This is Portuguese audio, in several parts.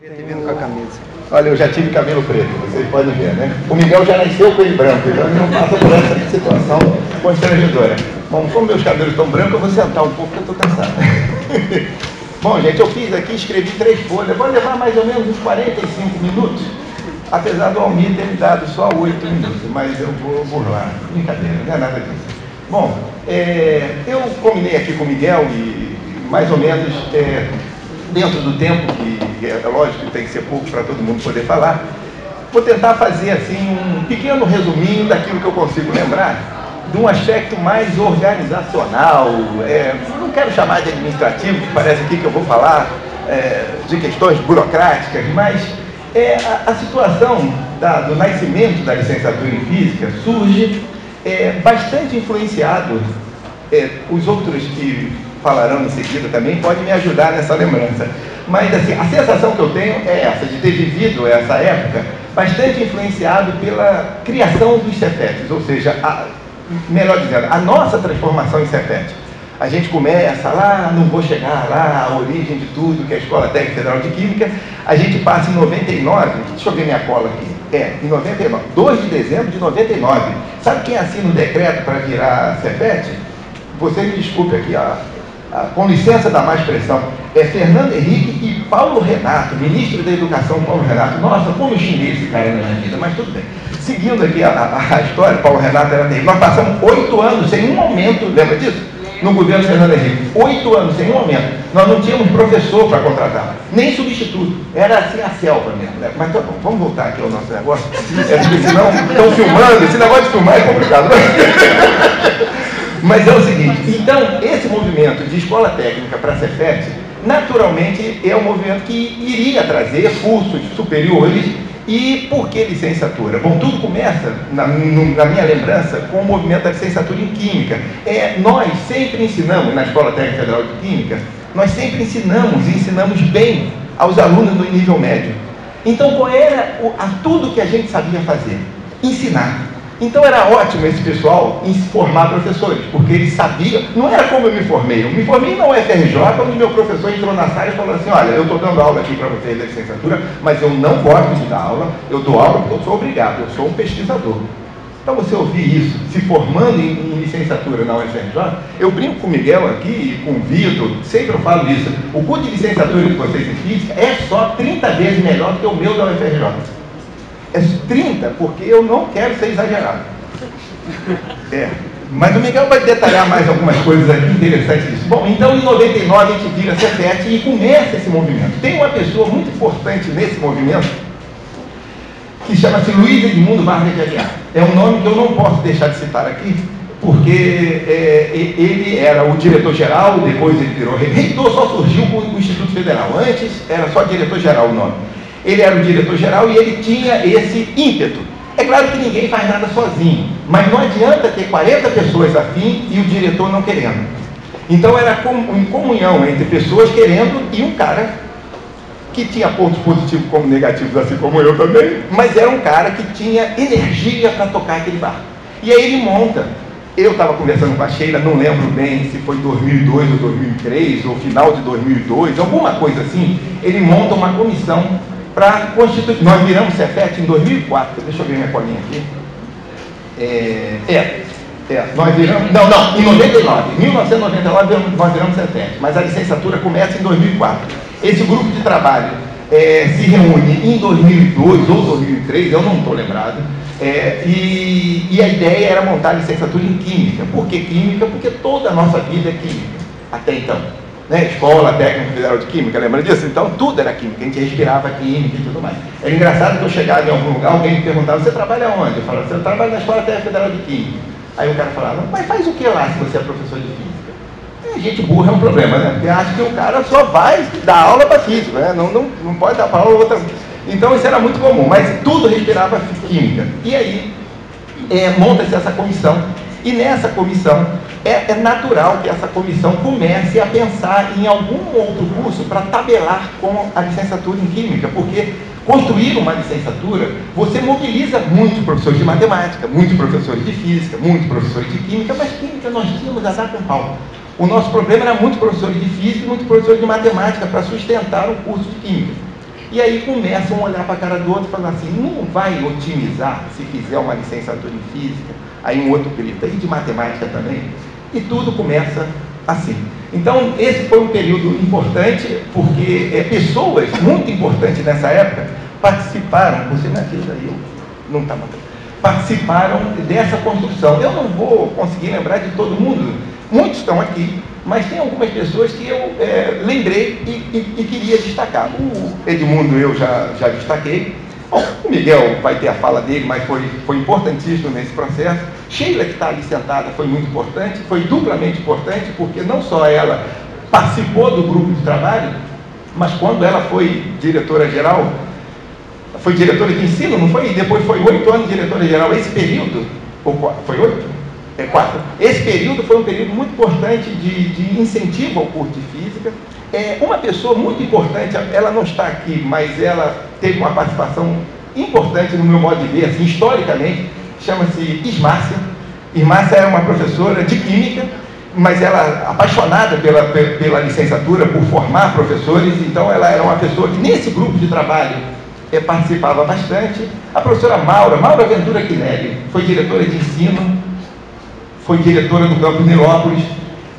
Te vendo com a camisa. Olha, eu já tive cabelo preto, vocês podem ver, né? O Miguel já nasceu com ele branco, então ele não passa por essa situação constrangedora. Bom, como meus cabelos estão brancos, eu vou sentar um pouco, porque eu estou cansado. Bom, gente, eu fiz aqui, escrevi 3 folhas, vai levar mais ou menos uns 45 minutos, apesar do Almir ter me dado só 8 minutos, mas eu vou burlar. Brincadeira, não é nada disso. Bom, eu combinei aqui com o Miguel e mais ou menos dentro do tempo, que é lógico que tem que ser pouco para todo mundo poder falar, vou tentar fazer assim um pequeno resuminho daquilo que eu consigo lembrar, de um aspecto mais organizacional, não quero chamar de administrativo, que parece aqui que eu vou falar de questões burocráticas, mas a situação do nascimento da licenciatura em Física surge bastante influenciado, os outros que falarão em seguida também podem me ajudar nessa lembrança, mas assim, a sensação que eu tenho é essa, de ter vivido essa época bastante influenciado pela criação dos Cefetes, ou seja, melhor dizendo, a nossa transformação em Cefet. A gente começa lá, não vou chegar lá, a origem de tudo, que é a Escola Técnica Federal de Química, a gente passa em 99, deixa eu ver minha cola aqui, em 99, 2 de dezembro de 99, sabe quem assina o decreto para virar Cefet? Você me desculpe aqui, com licença da má expressão, Fernando Henrique e Paulo Renato, ministro da Educação Paulo Renato. Nossa, como eu xinguei esse cara na minha vida, mas tudo bem. Seguindo aqui a história, Paulo Renato era terrível. Nós passamos 8 anos sem um aumento, lembra disso? No governo Fernando Henrique, 8 anos sem um aumento. Nós não tínhamos professor para contratar, nem substituto. Era assim a selva mesmo, né? Mas tá bom, vamos voltar aqui ao nosso negócio. Porque senão estão filmando, esse negócio de filmar é complicado. Mas é o seguinte, então, esse movimento de escola técnica para a Cefet, naturalmente é um movimento que iria trazer cursos superiores. E por que licenciatura? Bom, tudo começa, na minha lembrança, com o movimento da licenciatura em Química. Nós sempre ensinamos, na Escola Técnica Federal de Química, nós sempre ensinamos e ensinamos bem aos alunos do nível médio. Então, qual era tudo que a gente sabia fazer? Ensinar. Então era ótimo esse pessoal em formar professores, porque eles sabiam, não era como eu me formei na UFRJ, onde meu professor entrou na sala e falou assim, olha, eu estou dando aula aqui para vocês da licenciatura, mas eu não gosto de dar aula, eu dou aula porque eu sou obrigado, eu sou um pesquisador. Então você ouvir isso, se formando em licenciatura na UFRJ, eu brinco com o Miguel aqui e com o Vitor, sempre eu falo isso, o curso de licenciatura de vocês em Física é só 30 vezes melhor do que o meu da UFRJ. É 30, porque eu não quero ser exagerado. Mas o Miguel vai detalhar mais algumas coisas aqui interessantes disso. Bom, então em 99 a gente vira Cefet e começa esse movimento. Tem uma pessoa muito importante nesse movimento, que chama-se Luiz Edmundo Vargas de Aguiar. É um nome que eu não posso deixar de citar aqui, porque ele era o diretor-geral, depois ele virou reitor, só surgiu com o Instituto Federal. Antes era só diretor-geral o nome. Ele era o diretor-geral e ele tinha esse ímpeto. É claro que ninguém faz nada sozinho, mas não adianta ter 40 pessoas afim e o diretor não querendo. Então era em comunhão entre pessoas querendo e um cara que tinha pontos positivos como negativos, assim como eu também, mas era um cara que tinha energia para tocar aquele barco. E aí ele monta. Eu estava conversando com a Sheila, não lembro bem se foi 2002 ou 2003, ou final de 2002, alguma coisa assim. Ele monta uma comissão para constituir. Nós viramos Cefet em 2004, deixa eu ver minha colinha aqui. Nós viramos, em 99, em 1999 nós viramos Cefet, mas a licenciatura começa em 2004. Esse grupo de trabalho se reúne em 2002 ou 2003, eu não estou lembrado, e a ideia era montar a licenciatura em Química. Por que Química? Porque toda a nossa vida é Química, até então. Escola Técnica Federal de Química, lembra disso? Então tudo era Química, a gente respirava Química e tudo mais. Era engraçado que eu chegava em algum lugar, alguém me perguntava, você trabalha onde? Eu falava, eu trabalho na Escola Técnica Federal de Química. Aí o cara falava, mas faz o que lá se você é professor de Física? Gente burra é um problema, né? Porque acha que o cara só vai dar aula para Física, né? Não pode dar para aula outra. Então isso era muito comum, mas tudo respirava Química. E aí monta-se essa comissão. E nessa comissão, é natural que essa comissão comece a pensar em algum outro curso para tabelar com a licenciatura em Química, porque construir uma licenciatura, você mobiliza muitos professores de matemática, muitos professores de física, muitos professores de química, mas química nós tínhamos a dar com pau. O nosso problema era muitos professores de física e muitos professores de matemática para sustentar o curso de química. E aí começam a olhar para a cara do outro e falar assim, não vai otimizar se fizer uma licenciatura em física, aí um outro grita, e de matemática também, e tudo começa assim. Então, esse foi um período importante, porque pessoas muito importantes nessa época participaram, você não ajuda aí, não está matando, participaram dessa construção. Eu não vou conseguir lembrar de todo mundo, muitos estão aqui, mas tem algumas pessoas que eu lembrei e queria destacar. O Edmundo eu já destaquei. Bom, o Miguel vai ter a fala dele, mas foi importantíssimo nesse processo. Sheila, que está ali sentada, foi muito importante, foi duplamente importante, porque não só ela participou do grupo de trabalho, mas quando ela foi diretora-geral, foi diretora de ensino, não foi? E depois foi 8 anos diretora-geral. Esse período, foi 8? 4. Esse período foi um período muito importante de incentivo ao curso de física. Uma pessoa muito importante, ela não está aqui, mas ela teve uma participação importante no meu modo de ver, assim, historicamente, chama-se Ismárcia. Ismárcia é uma professora de química, mas ela apaixonada pela licenciatura, por formar professores, então ela era uma pessoa que nesse grupo de trabalho participava bastante. A professora Maura Ventura Quinelli, foi diretora de ensino, foi diretora do Campo Nilópolis,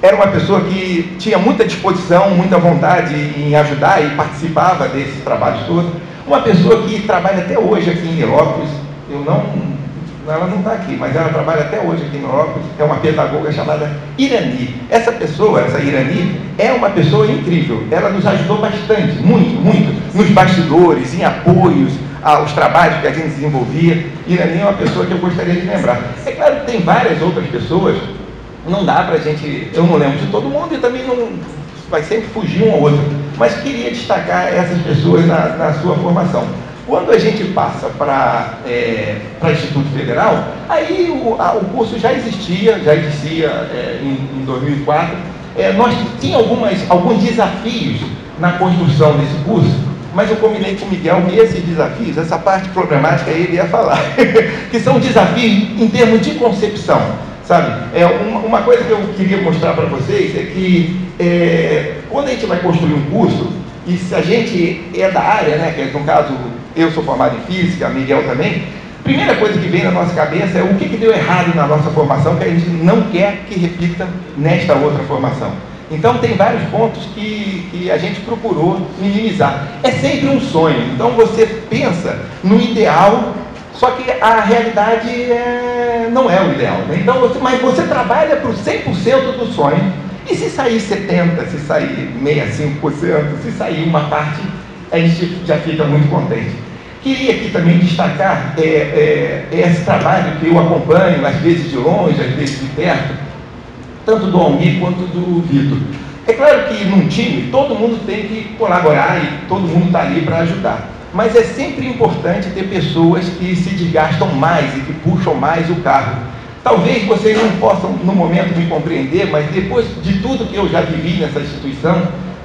era uma pessoa que tinha muita disposição, muita vontade em ajudar e participava desses trabalhos todos. Uma pessoa que trabalha até hoje aqui em Nilópolis, ela não está aqui, mas ela trabalha até hoje aqui em Nilópolis, é uma pedagoga chamada Irani. Essa Irani, é uma pessoa incrível, ela nos ajudou bastante, muito, nos bastidores, em apoios aos trabalhos que a gente desenvolvia. Irani é uma pessoa que eu gostaria de lembrar. É claro que tem várias outras pessoas, não dá para a gente, eu não lembro de todo mundo e também não vai sempre fugir um ou outro, mas queria destacar essas pessoas na sua formação. Quando a gente passa para Instituto Federal, aí o curso já existia em 2004. Nós tínhamos alguns desafios na construção desse curso, mas eu combinei com o Miguel que esses desafios, essa parte problemática ele ia falar, que são desafios em termos de concepção, sabe? Uma coisa que eu queria mostrar para vocês é que quando a gente vai construir um curso, e se a gente é da área, né, que no caso eu sou formado em física, Miguel também, a primeira coisa que vem na nossa cabeça é o que deu errado na nossa formação que a gente não quer que repita nesta outra formação. Então tem vários pontos que a gente procurou minimizar. É sempre um sonho, então você pensa no ideal, só que a realidade não é o ideal, né? Então mas você trabalha para o 100% do sonho, e se sair 70%, se sair 65%, se sair uma parte, a gente já fica muito contente. Queria aqui também destacar esse trabalho que eu acompanho, às vezes de longe, às vezes de perto, tanto do Almir quanto do Vitor. É claro que num time todo mundo tem que colaborar e todo mundo está ali para ajudar. Mas é sempre importante ter pessoas que se desgastam mais e que puxam mais o carro. Talvez vocês não possam no momento me compreender, mas depois de tudo que eu já vivi nessa instituição,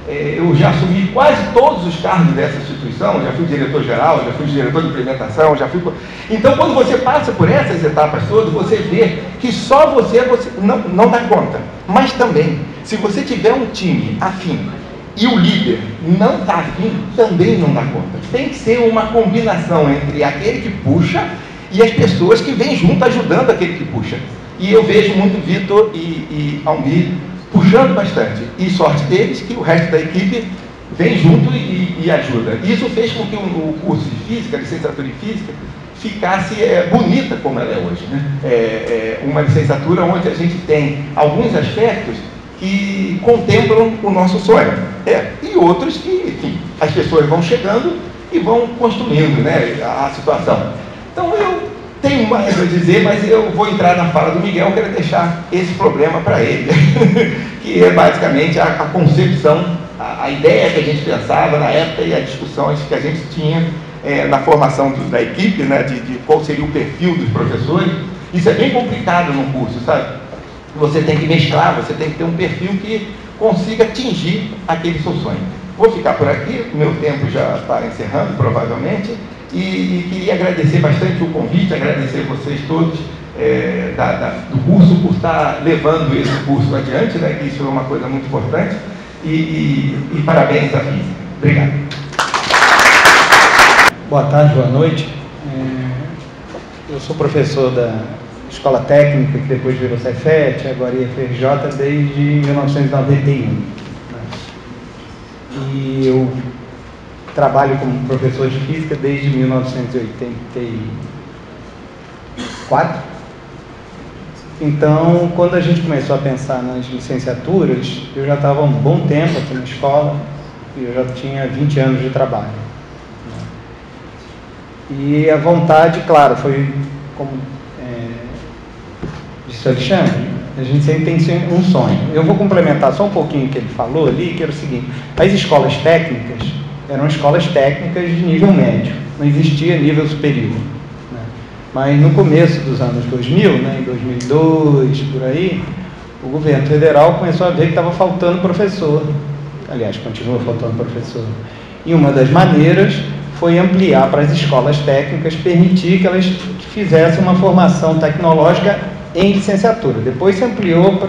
eu já assumi quase todos os cargos dessa instituição, já fui diretor-geral, já fui diretor de implementação, já fui... Então, quando você passa por essas etapas todas, você vê que só você não dá conta. Mas também, se você tiver um time afim e o líder não está afim, também não dá conta. Tem que ser uma combinação entre aquele que puxa e as pessoas que vêm junto ajudando aquele que puxa. E eu vejo muito Vitor e Almir puxando bastante. E sorte deles que o resto da equipe vem junto e ajuda. Isso fez com que o curso de física, a licenciatura em física, ficasse bonita como ela é hoje, né? Uma licenciatura onde a gente tem alguns aspectos que contemplam o nosso sonho. E outros que, enfim, as pessoas vão chegando e vão construindo, né, a situação. Então eu tenho mais a dizer, mas eu vou entrar na fala do Miguel, quero deixar esse problema para ele, que é basicamente a concepção, a ideia que a gente pensava na época e as discussões que a gente tinha na formação da equipe, né, de qual seria o perfil dos professores. Isso é bem complicado no curso, sabe? Você tem que mesclar, você tem que ter um perfil que consiga atingir aquele seu sonho. Vou ficar por aqui, o meu tempo já está encerrando, provavelmente, e queria agradecer bastante o convite, agradecer vocês todos do curso por estar levando esse curso adiante, né, que isso é uma coisa muito importante, e parabéns à física. Obrigado. Boa tarde, boa noite. Eu sou professor da Escola Técnica, que depois virou Cefet, agora IFRJ, desde 1991. Né? E eu trabalho como professor de Física desde 1984. Então, quando a gente começou a pensar nas licenciaturas, eu já estava há um bom tempo aqui na escola, e eu já tinha 20 anos de trabalho. E a vontade, claro, foi como disse o Alexandre, a gente sempre tem um sonho. Eu vou complementar só um pouquinho o que ele falou ali, que era o seguinte: as escolas técnicas eram escolas técnicas de nível médio, não existia nível superior. Né? Mas no começo dos anos 2000, né, em 2002, por aí, o governo federal começou a ver que estava faltando professor. Aliás, continua faltando professor. E uma das maneiras foi ampliar para as escolas técnicas, permitir que elas fizessem uma formação tecnológica em licenciatura. Depois se ampliou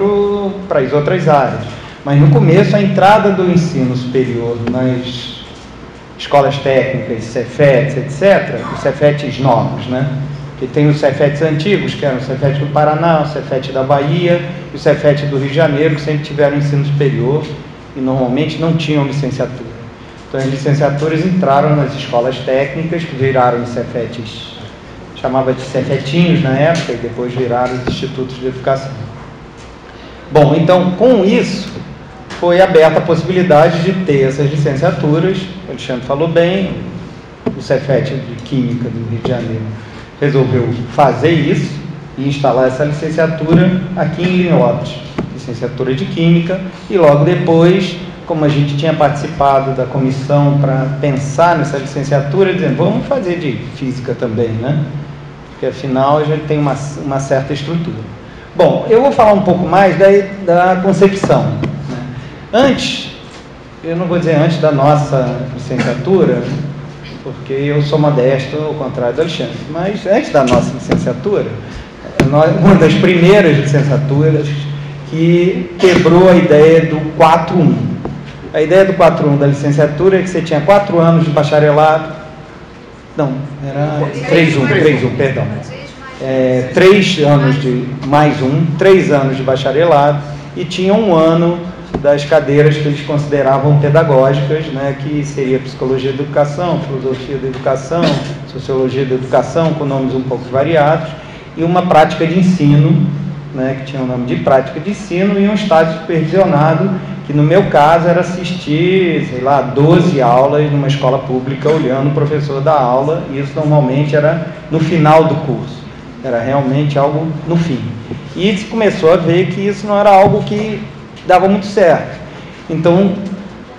para as outras áreas. Mas no começo, a entrada do ensino superior nas escolas técnicas, Cefets, etc., os Cefets novos, né? Que tem os Cefets antigos, que eram o Cefet do Paraná, o Cefet da Bahia e o Cefet do Rio de Janeiro, que sempre tiveram ensino superior e normalmente não tinham licenciatura. Então, as licenciaturas entraram nas escolas técnicas, que viraram os Cefetes, chamava de Cefetinhos na época, e depois viraram os institutos de educação. Bom, então, com isso, foi aberta a possibilidade de ter essas licenciaturas. O Alexandre falou bem, o Cefet de Química do Rio de Janeiro resolveu fazer isso e instalar essa licenciatura aqui em Linhópolis, licenciatura de Química, e logo depois, como a gente tinha participado da comissão para pensar nessa licenciatura, dizendo, vamos fazer de Física também, né? Porque afinal a gente tem uma certa estrutura. Bom, eu vou falar um pouco mais da concepção. Né? Antes, eu não vou dizer antes da nossa licenciatura, porque eu sou modesto, ao contrário do Alexandre, mas antes da nossa licenciatura, uma das primeiras licenciaturas que quebrou a ideia do 4-1. A ideia do 4-1 da licenciatura é que você tinha 4 anos de bacharelado, não, era 3-1, perdão. 3 anos de mais 3 anos de bacharelado, e tinha 1 ano das cadeiras que eles consideravam pedagógicas, né, que seria Psicologia da Educação, Filosofia da Educação, Sociologia da Educação, com nomes um pouco variados, e uma prática de ensino, né, que tinha o nome de prática de ensino, e um estágio supervisionado, que no meu caso era assistir, sei lá, 12 aulas numa escola pública, olhando o professor da aula, e isso normalmente era no final do curso, era realmente algo no fim. E se começou a ver que isso não era algo que dava muito certo. Então,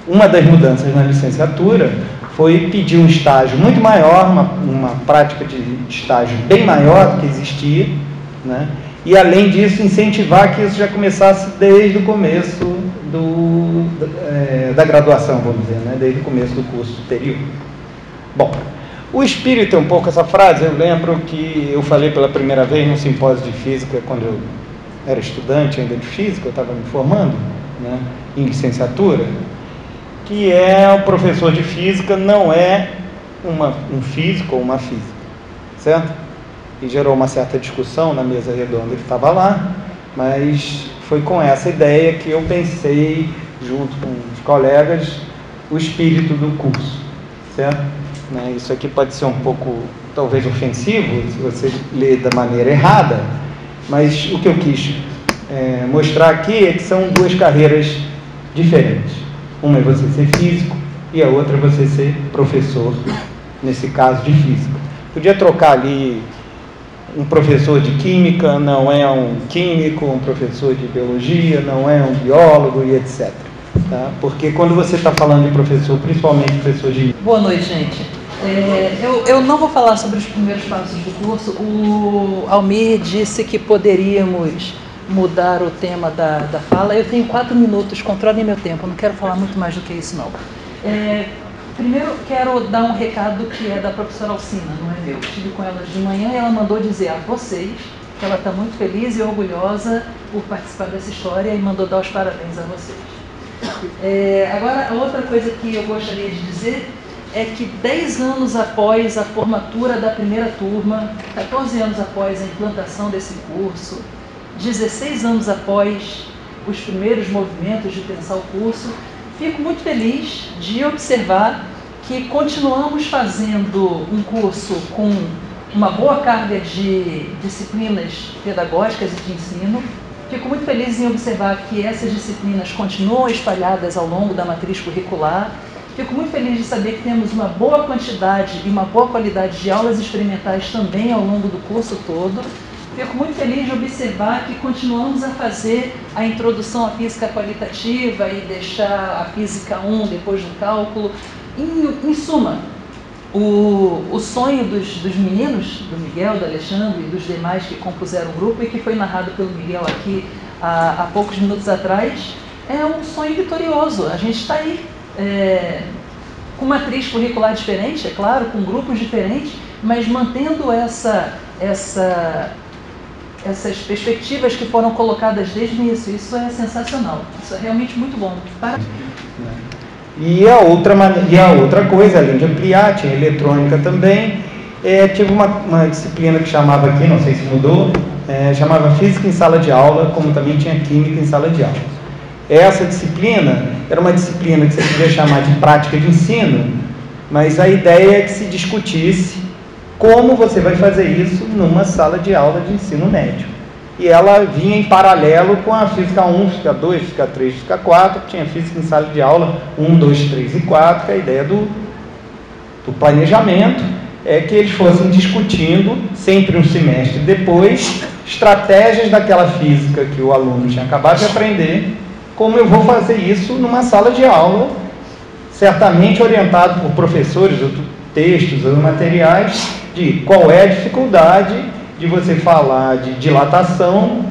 uma das mudanças na licenciatura foi pedir um estágio muito maior, uma prática de estágio bem maior do que existia, né? E, além disso, incentivar que isso já começasse desde o começo da graduação, vamos dizer, né? Desde o começo do curso superior. Bom, o espírito é um pouco essa frase. Eu lembro que eu falei pela primeira vez num simpósio de física, quando eu era estudante ainda de física, eu estava me formando, né, em licenciatura, que o professor de física não é um físico ou uma física, certo? E gerou uma certa discussão na mesa redonda que estava lá, mas foi com essa ideia que eu pensei, junto com os colegas, o espírito do curso, certo? Né? Isso aqui pode ser um pouco, talvez, ofensivo, se você ler da maneira errada, mas o que eu quis mostrar aqui é que são 2 carreiras diferentes. Uma é você ser físico e a outra é você ser professor, nesse caso de física. Podia trocar ali, um professor de química não é um químico, um professor de biologia não é um biólogo e etc. Tá? Porque quando você está falando de professor, principalmente professor de... Boa noite, gente. Eu não vou falar sobre os primeiros passos do curso. O Almir disse que poderíamos mudar o tema da fala. Eu tenho 4 minutos, controlem meu tempo, eu não quero falar muito mais do que isso, não. Primeiro, quero dar um recado que é da professora Alcina, não é meu. Estive com ela de manhã e ela mandou dizer a vocês que ela está muito feliz e orgulhosa por participar dessa história e mandou dar os parabéns a vocês. Agora, a outra coisa que eu gostaria de dizer é que 10 anos após a formatura da primeira turma, 14 anos após a implantação desse curso, 16 anos após os primeiros movimentos de pensar o curso, fico muito feliz de observar que continuamos fazendo um curso com uma boa carga de disciplinas pedagógicas e de ensino. Fico muito feliz em observar que essas disciplinas continuam espalhadas ao longo da matriz curricular. Fico muito feliz de saber que temos uma boa quantidade e uma boa qualidade de aulas experimentais também ao longo do curso todo. Fico muito feliz de observar que continuamos a fazer a introdução à física qualitativa e deixar a física 1 depois do cálculo. Em suma, o sonho dos meninos, do Miguel, do Alexandre e dos demais que compuseram o grupo e que foi narrado pelo Miguel aqui há poucos minutos atrás, é um sonho vitorioso. A gente está aí com matriz curricular diferente, é claro, com grupos diferentes, mas mantendo essas perspectivas que foram colocadas desde o início. Isso é sensacional, isso é realmente muito bom. E a outra coisa, além de ampliar, tinha eletrônica também, tive uma disciplina que chamava aqui, não sei se mudou, chamava Física em Sala de Aula, como também tinha Química em Sala de Aula. Essa disciplina era uma disciplina que você podia chamar de prática de ensino, mas a ideia é que se discutisse como você vai fazer isso numa sala de aula de ensino médio. E ela vinha em paralelo com a Física 1, Física 2, Física 3, Física 4, que tinha Física em Sala de Aula 1, 2, 3 e 4, que a ideia do planejamento é que eles fossem discutindo, sempre um semestre depois, estratégias daquela física que o aluno tinha acabado de aprender, como eu vou fazer isso numa sala de aula, certamente orientado por professores, ou textos, ou materiais, de qual é a dificuldade de você falar de dilatação,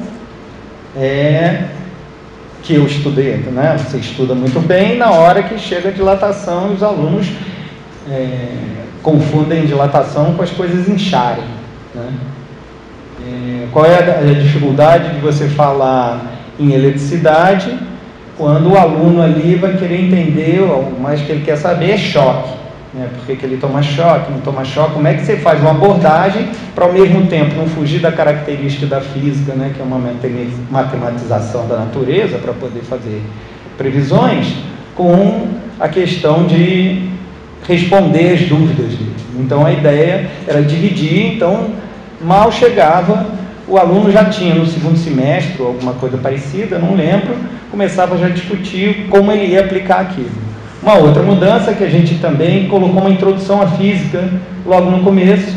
que eu estudei, né? Você estuda muito bem, na hora que chega a dilatação, os alunos confundem dilatação com as coisas incharem, né? Qual é a dificuldade de você falar em eletricidade, quando o aluno ali vai querer entender, o mais que ele quer saber é choque. Por que ele toma choque, não toma choque, como é que você faz uma abordagem para ao mesmo tempo não fugir da característica da física, né, que é uma matematização da natureza para poder fazer previsões, com a questão de responder as dúvidas dele. Então a ideia era dividir, então mal chegava, o aluno já tinha no segundo semestre, ou alguma coisa parecida, não lembro, começava já a discutir como ele ia aplicar aquilo. Uma outra mudança que a gente também colocou uma introdução à física logo no começo,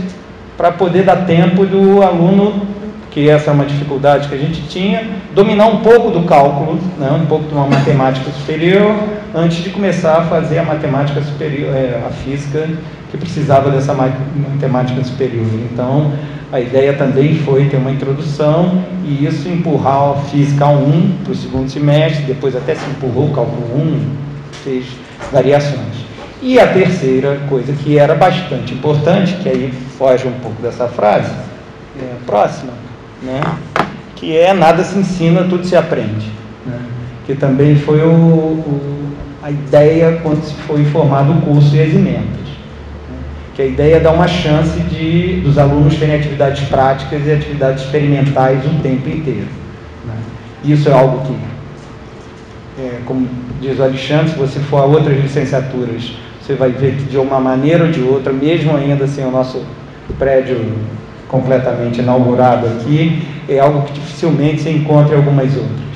para poder dar tempo do aluno, que essa é uma dificuldade que a gente tinha, dominar um pouco do cálculo, né, um pouco de uma matemática superior, antes de começar a fazer a matemática superior, a física, que precisava dessa matemática superior. Então, a ideia também foi ter uma introdução e isso empurrar a física 1 para o segundo semestre, depois até se empurrou o cálculo 1, fez variações. E a terceira coisa que era bastante importante, que aí foge um pouco dessa frase, próxima, né? Que é nada se ensina, tudo se aprende, né? Que também foi a ideia quando se foi formado o curso e as emendas, né? Que a ideia é dar uma chance dos alunos terem atividades práticas e atividades experimentais o tempo inteiro, né? Isso é algo que, como diz o Alexandre, se você for a outras licenciaturas, você vai ver que de uma maneira ou de outra, mesmo ainda sem o nosso prédio completamente inaugurado aqui, é algo que dificilmente se encontra em algumas outras,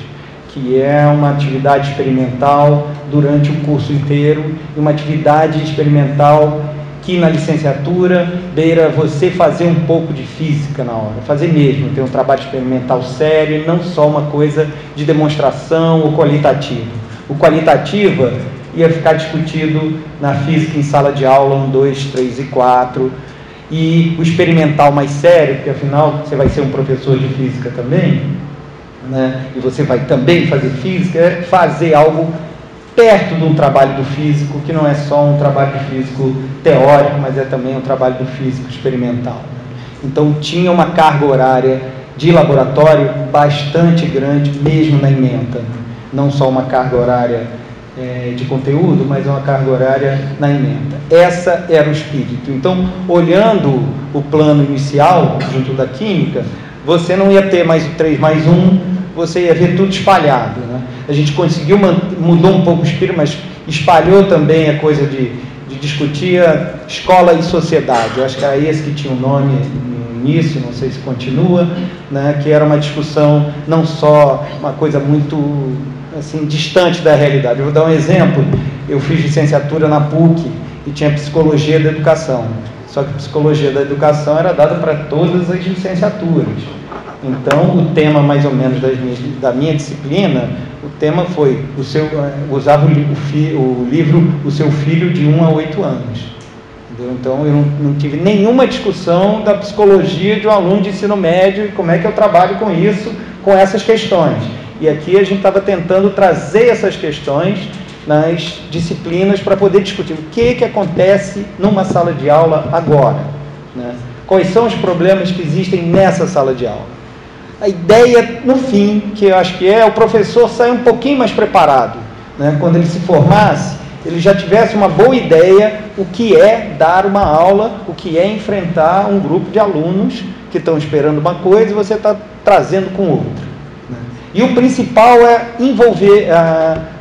que é uma atividade experimental durante o curso inteiro, e uma atividade experimental que na licenciatura beira você fazer um pouco de física na hora, fazer mesmo, ter um trabalho experimental sério, não só uma coisa de demonstração ou qualitativa. O qualitativa ia ficar discutido na física em sala de aula 1, 2, 3 e 4, e o experimental mais sério, porque afinal você vai ser um professor de física também, né? E você vai também fazer física, é fazer algo perto de um trabalho do físico, que não é só um trabalho do físico teórico, mas é também um trabalho do físico experimental. Então tinha uma carga horária de laboratório bastante grande, mesmo na ementa, não só uma carga horária de conteúdo, mas uma carga horária na ementa. Essa era o espírito. Então, olhando o plano inicial, junto da química, você não ia ter mais o 3+1, você ia ver tudo espalhado, né? A gente conseguiu, mudou um pouco o espírito, mas espalhou também a coisa de discutir a escola e sociedade. Eu acho que era esse que tinha o nome no início, não sei se continua, né? Que era uma discussão, não só uma coisa muito assim, distante da realidade. Eu vou dar um exemplo. Eu fiz licenciatura na PUC e tinha psicologia da educação. Só que psicologia da educação era dada para todas as licenciaturas. Então, o tema, mais ou menos, da minha disciplina, o tema foi, usava o livro O Seu Filho de 1 a 8 anos. Entendeu? Então, eu não tive nenhuma discussão da psicologia de um aluno de ensino médio e como é que eu trabalho com isso, com essas questões. E aqui a gente estava tentando trazer essas questões nas disciplinas para poder discutir o que acontece numa sala de aula agora, né? Quais são os problemas que existem nessa sala de aula. A ideia, no fim, que eu acho que o professor sair um pouquinho mais preparado, né? Quando ele se formasse, ele já tivesse uma boa ideia o que é dar uma aula, o que é enfrentar um grupo de alunos que estão esperando uma coisa e você está trazendo com outra, né? E o principal é envolver,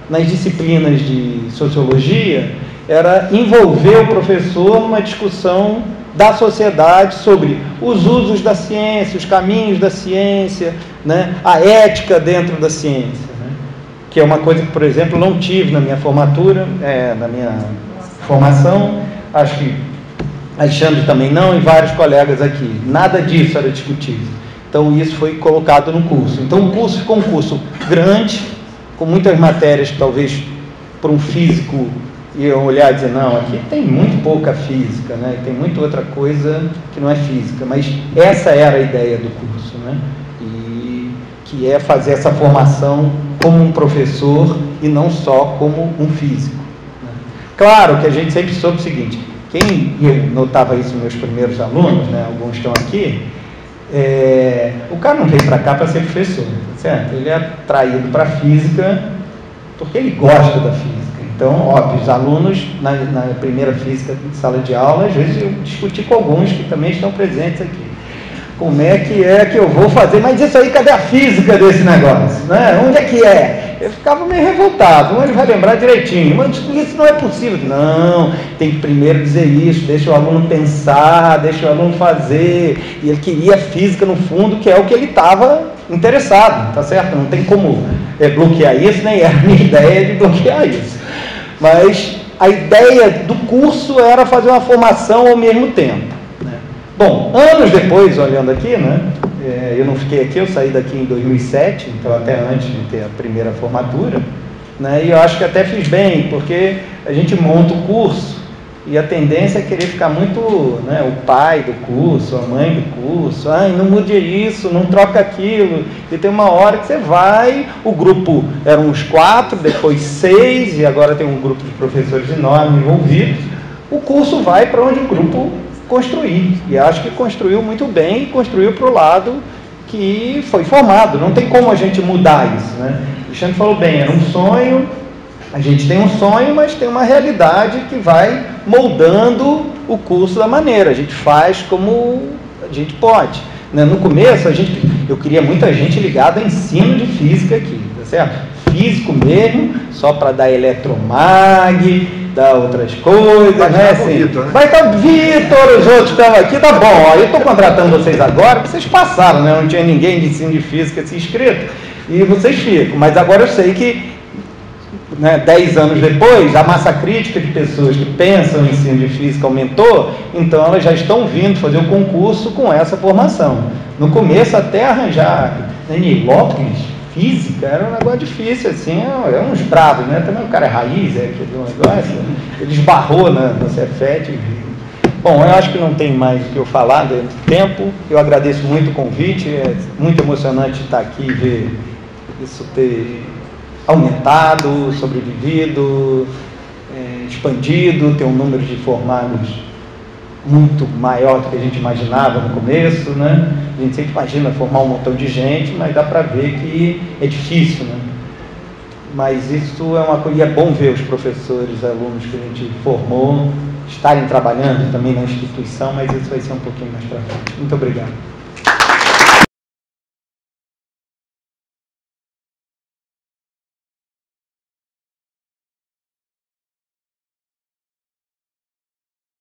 nas disciplinas de sociologia, era envolver o professor numa discussão da sociedade sobre os usos da ciência, os caminhos da ciência, né? A ética dentro da ciência, né? Que é uma coisa que, por exemplo, não tive na minha formatura, na minha formação, acho que Alexandre também não, e vários colegas aqui. Nada disso era discutido. Então, isso foi colocado no curso. Então, o curso ficou um curso grande, com muitas matérias que talvez para um físico ia olhar e dizer, não, aqui tem muito pouca física, né? Tem muita outra coisa que não é física, mas essa era a ideia do curso, né? E que é fazer essa formação como um professor e não só como um físico, né? Claro que a gente sempre soube o seguinte, eu notava isso nos meus primeiros alunos, né? Alguns estão aqui, o cara não veio para cá para ser professor, certo? Ele é atraído para a física porque ele gosta da física. Então, óbvio, os alunos na primeira física de sala de aula, às vezes eu discuti com alguns que também estão presentes aqui. Como é que eu vou fazer? Mas isso aí, cadê a física desse negócio? Né? Onde é que é? Eu ficava meio revoltado. Ele vai lembrar direitinho. Mas isso não é possível. Não, tem que primeiro dizer isso, deixa o aluno pensar, deixa o aluno fazer. E ele queria física no fundo, que é o que ele estava interessado, tá certo? Não tem como bloquear isso, nem era a minha ideia de bloquear isso. Mas a ideia do curso era fazer uma formação ao mesmo tempo, né? Bom, anos depois, olhando aqui, né? Eu não fiquei aqui, eu saí daqui em 2007, então até antes de ter a primeira formatura, né? E eu acho que até fiz bem, porque a gente monta o curso e a tendência é querer ficar muito, né, o pai do curso, a mãe do curso, não mude isso, não troca aquilo, e tem uma hora que você vai, o grupo eram uns 4, depois 6, e agora tem um grupo de professores enorme envolvidos, o curso vai para onde o grupo construir, e acho que construiu muito bem, e construiu para o lado que foi formado, não tem como a gente mudar isso, né? O Alexandre falou bem, era um sonho. A gente tem um sonho, mas tem uma realidade que vai moldando o curso da maneira. A gente faz como a gente pode, né? No começo, eu queria muita gente ligada a ensino de física aqui, tá certo? Físico mesmo, só para dar eletromag, dar outras coisas, né? Assim, né? Vai estar o Vitor, os outros estão aqui, tá bom. Ó, eu estou contratando vocês agora, porque vocês passaram, né? Não tinha ninguém de ensino de física assim inscrito, e vocês ficam. Mas agora eu sei que, né, 10 anos depois, a massa crítica de pessoas que pensam em ensino de física aumentou, então elas já estão vindo fazer o concurso com essa formação. No começo, até arranjar Nilópolis, física, era um negócio difícil, assim, é uns bravos, né? Também o cara é raiz, aquele negócio, ele esbarrou no Cefet. Bom, eu acho que não tem mais o que eu falar dentro do tempo. Eu agradeço muito o convite, é muito emocionante estar aqui e ver isso ter aumentado, sobrevivido, expandido, ter um número de formados muito maior do que a gente imaginava no começo, né? A gente sempre imagina formar um montão de gente, mas dá para ver que é difícil, né? mas isso é uma coisa, e é bom ver os professores, alunos que a gente formou, estarem trabalhando também na instituição, mas isso vai ser um pouquinho mais para frente. Muito obrigado.